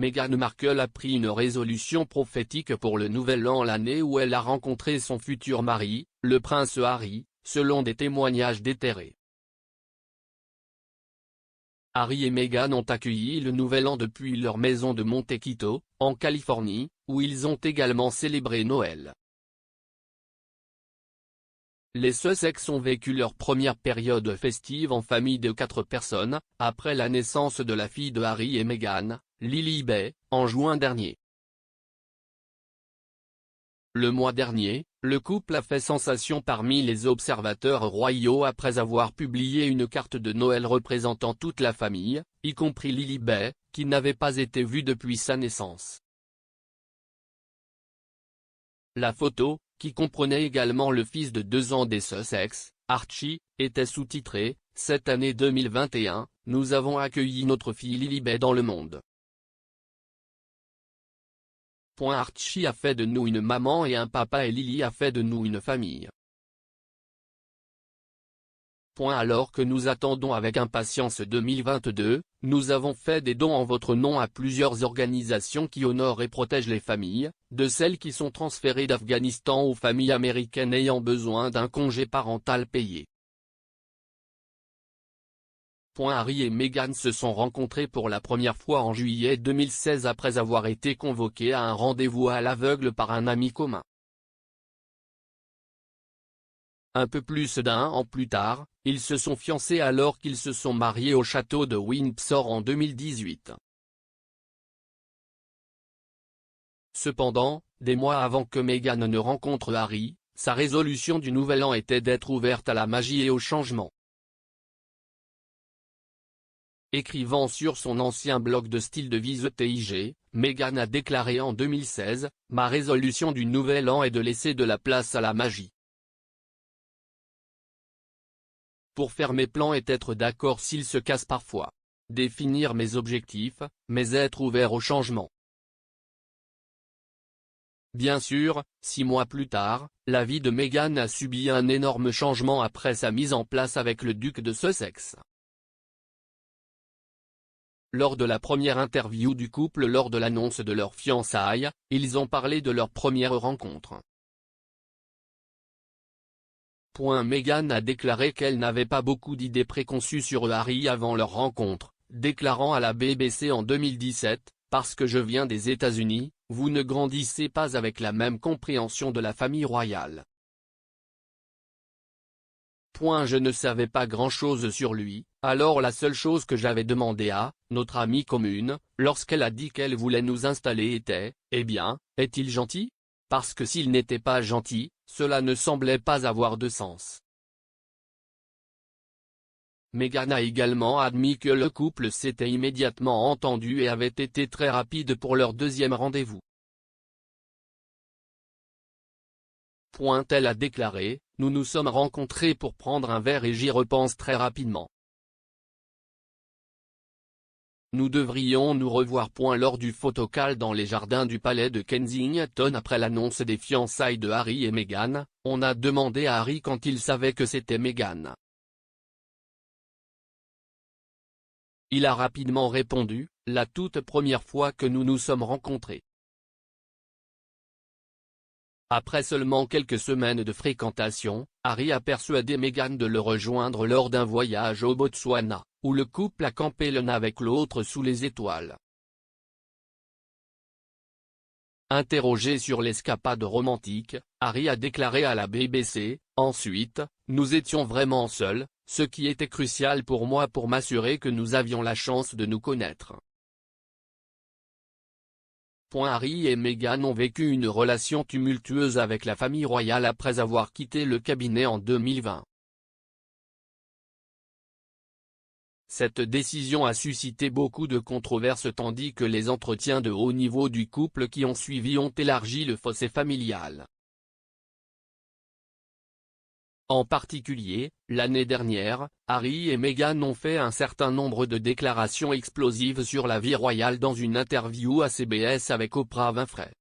Meghan Markle a pris une résolution prophétique pour le nouvel an, l'année où elle a rencontré son futur mari, le prince Harry, selon des témoignages déterrés. Harry et Meghan ont accueilli le nouvel an depuis leur maison de Montecito, en Californie, où ils ont également célébré Noël. Les Sussex ont vécu leur première période festive en famille de 4 personnes, après la naissance de la fille de Harry et Meghan, Lily-Beth, en juin dernier. Le mois dernier, le couple a fait sensation parmi les observateurs royaux après avoir publié une carte de Noël représentant toute la famille, y compris Lily-Beth, qui n'avait pas été vue depuis sa naissance. La photo, qui comprenait également le fils de 2 ans des Sussex, Archie, était sous-titrée « Cette année 2021, nous avons accueilli notre fille Lily-Beth dans le monde. Archie a fait de nous une maman et un papa et Lily a fait de nous une famille. Alors que nous attendons avec impatience 2022, nous avons fait des dons en votre nom à plusieurs organisations qui honorent et protègent les familles, de celles qui sont transférées d'Afghanistan aux familles américaines ayant besoin d'un congé parental payé. Harry et Meghan se sont rencontrés pour la première fois en juillet 2016 après avoir été convoqués à un rendez-vous à l'aveugle par un ami commun. Un peu plus d'1 an plus tard, ils se sont fiancés alors qu'ils se sont mariés au château de Windsor en 2018. Cependant, des mois avant que Meghan ne rencontre Harry, sa résolution du nouvel an était d'être ouverte à la magie et au changement. Écrivant sur son ancien blog de style de vie The TIG, Meghan a déclaré en 2016 « Ma résolution du nouvel an est de laisser de la place à la magie. Pour faire mes plans et être d'accord s'ils se cassent parfois. Définir mes objectifs, mais être ouvert au changement. » Bien sûr, 6 mois plus tard, la vie de Meghan a subi un énorme changement après sa mise en place avec le duc de Sussex. Lors de la première interview du couple lors de l'annonce de leur fiançailles, ils ont parlé de leur première rencontre. Meghan a déclaré qu'elle n'avait pas beaucoup d'idées préconçues sur Harry avant leur rencontre, déclarant à la BBC en 2017 « Parce que je viens des États-Unis, vous ne grandissez pas avec la même compréhension de la famille royale. Je ne savais pas grand-chose sur lui, alors la seule chose que j'avais demandé à notre amie commune, lorsqu'elle a dit qu'elle voulait nous installer était, eh bien, est-il gentil? Parce que s'il n'était pas gentil, cela ne semblait pas avoir de sens. » Meghan a également admis que le couple s'était immédiatement entendu et avait été très rapide pour leur deuxième rendez-vous. Elle a déclaré « Nous nous sommes rencontrés pour prendre un verre et j'y repense très rapidement. Nous devrions nous revoir. » Lors du photocall dans les jardins du palais de Kensington après l'annonce des fiançailles de Harry et Meghan, on a demandé à Harry quand il savait que c'était Meghan. Il a rapidement répondu « La toute première fois que nous nous sommes rencontrés. » Après seulement quelques semaines de fréquentation, Harry a persuadé Meghan de le rejoindre lors d'un voyage au Botswana, où le couple a campé l'un avec l'autre sous les étoiles. Interrogé sur l'escapade romantique, Harry a déclaré à la BBC « Ensuite, nous étions vraiment seuls, ce qui était crucial pour moi pour m'assurer que nous avions la chance de nous connaître. » Harry et Meghan ont vécu une relation tumultueuse avec la famille royale après avoir quitté le cabinet en 2020. Cette décision a suscité beaucoup de controverses tandis que les entretiens de haut niveau du couple qui ont suivi ont élargi le fossé familial. En particulier, l'année dernière, Harry et Meghan ont fait un certain nombre de déclarations explosives sur la vie royale dans une interview à CBS avec Oprah Winfrey.